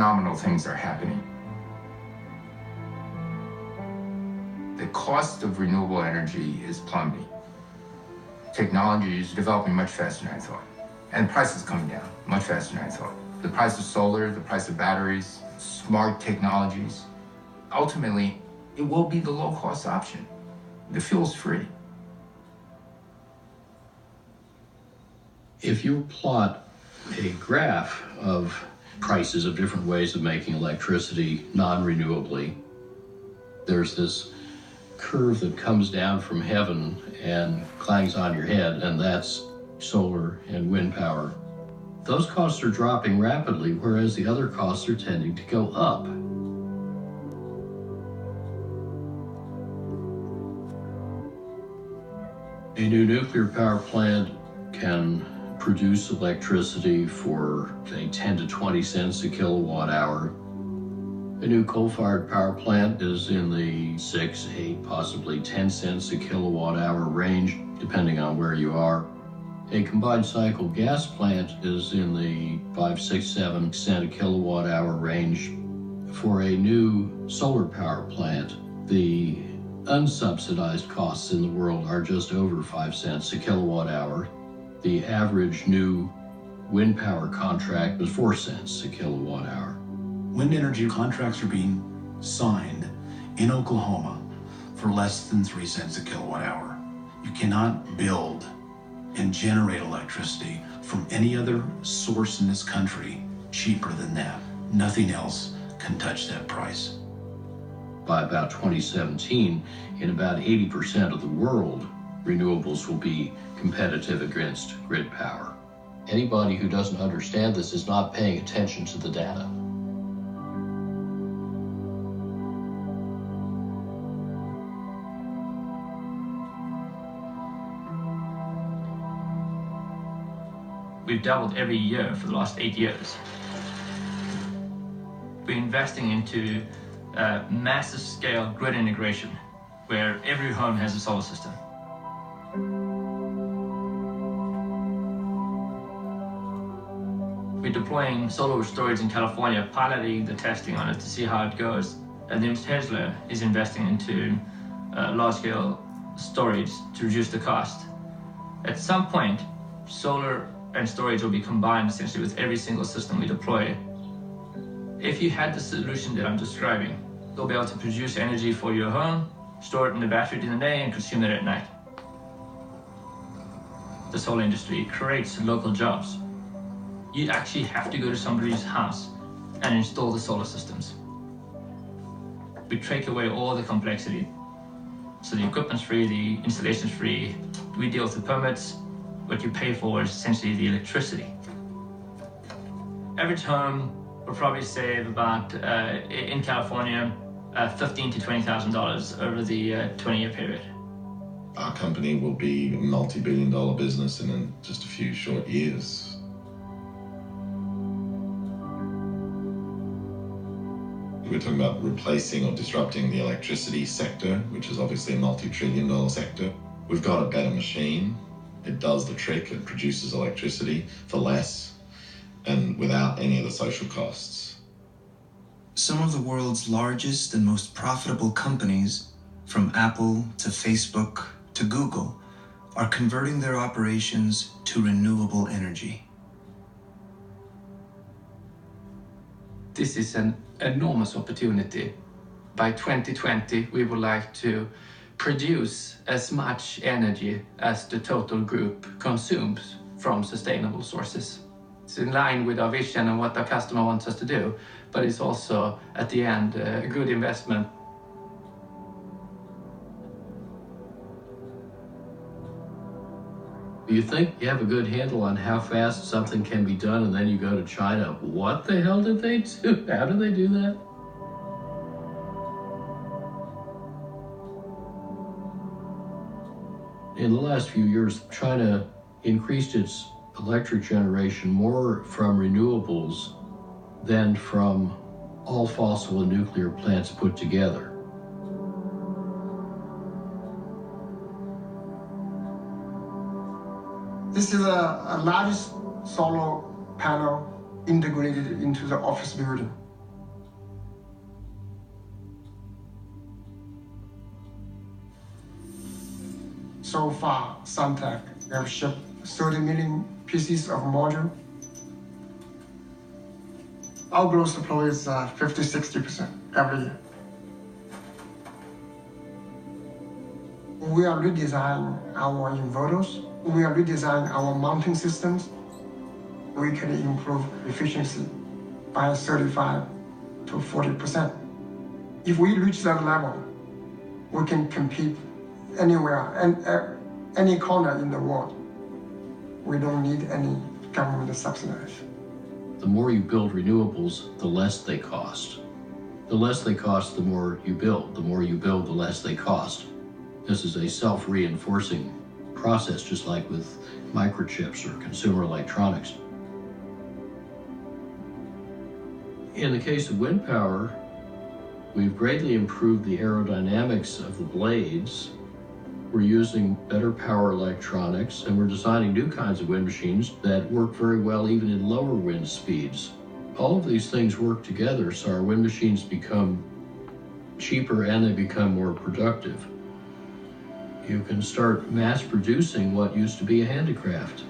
phenomenal things are happening. The cost of renewable energy is plummeting. Technology is developing much faster than I thought. And prices coming down much faster than I thought. The price of solar, the price of batteries, smart technologies. Ultimately, it will be the low-cost option. The fuel's free. If you plot a graph of prices of different ways of making electricity non-renewably, there's this curve that comes down from heaven and clangs on your head, and that's solar and wind power. Those costs are dropping rapidly, whereas the other costs are tending to go up. A new nuclear power plant can produce electricity for, say, 10 to 20 cents a kilowatt hour. A new coal-fired power plant is in the 6, 8, possibly 10 cents a kilowatt hour range, depending on where you are. A combined cycle gas plant is in the 5, 6, 7 cent a kilowatt hour range. For a new solar power plant, the unsubsidized costs in the world are just over 5 cents a kilowatt hour. The average new wind power contract was 4 cents a kilowatt hour. Wind energy contracts are being signed in Oklahoma for less than 3 cents a kilowatt hour. You cannot build and generate electricity from any other source in this country cheaper than that. Nothing else can touch that price. By about 2017, in about 80% of the world, renewables will be competitive against grid power. Anybody who doesn't understand this is not paying attention to the data. We've doubled every year for the last 8 years. We're investing into massive scale grid integration, where every home has a solar system. We're deploying solar storage in California, piloting the testing on it to see how it goes. And then Tesla is investing into large-scale storage to reduce the cost. At some point, solar and storage will be combined essentially with every single system we deploy. If you had the solution that I'm describing, you'll be able to produce energy for your home, store it in the battery during the day, and consume it at night. The solar industry creates local jobs. You actually have to go to somebody's house and install the solar systems. We take away all the complexity. So the equipment's free, the installation's free. We deal with the permits. What you pay for is essentially the electricity. Average home will probably save about, in California, $15,000 to $20,000 over the 20-year period. Our company will be a multi-billion-dollar business in just a few short years. We're talking about replacing or disrupting the electricity sector, which is obviously a multi-trillion-dollar sector. We've got a better machine. It does the trick. It produces electricity for less and without any of the social costs. Some of the world's largest and most profitable companies, from Apple to Facebook to Google, are converting their operations to renewable energy. This is an enormous opportunity. By 2020, we would like to produce as much energy as the total group consumes from sustainable sources. It's in line with our vision and what our customer wants us to do, but it's also, at the end, a good investment. You think you have a good handle on how fast something can be done, and then you go to China. What the hell did they do? How did they do that? In the last few years, China increased its electric generation more from renewables than from all fossil and nuclear plants put together. This is a largest solar panel integrated into the office building. So far, Suntech have shipped 30 million pieces of module. Our growth flow is 50-60% every year. We are redesigning our inverters. We are redesigning our mounting systems. We can improve efficiency by 35 to 40%. If we reach that level, we can compete anywhere and any corner in the world. We don't need any government subsidies. The more you build renewables, the less they cost. The less they cost, the more you build. The more you build, the less they cost. This is a self-reinforcing process, just like with microchips or consumer electronics. In the case of wind power, we've greatly improved the aerodynamics of the blades. We're using better power electronics, and we're designing new kinds of wind machines that work very well even in lower wind speeds. All of these things work together, so our wind machines become cheaper and they become more productive. You can start mass producing what used to be a handicraft.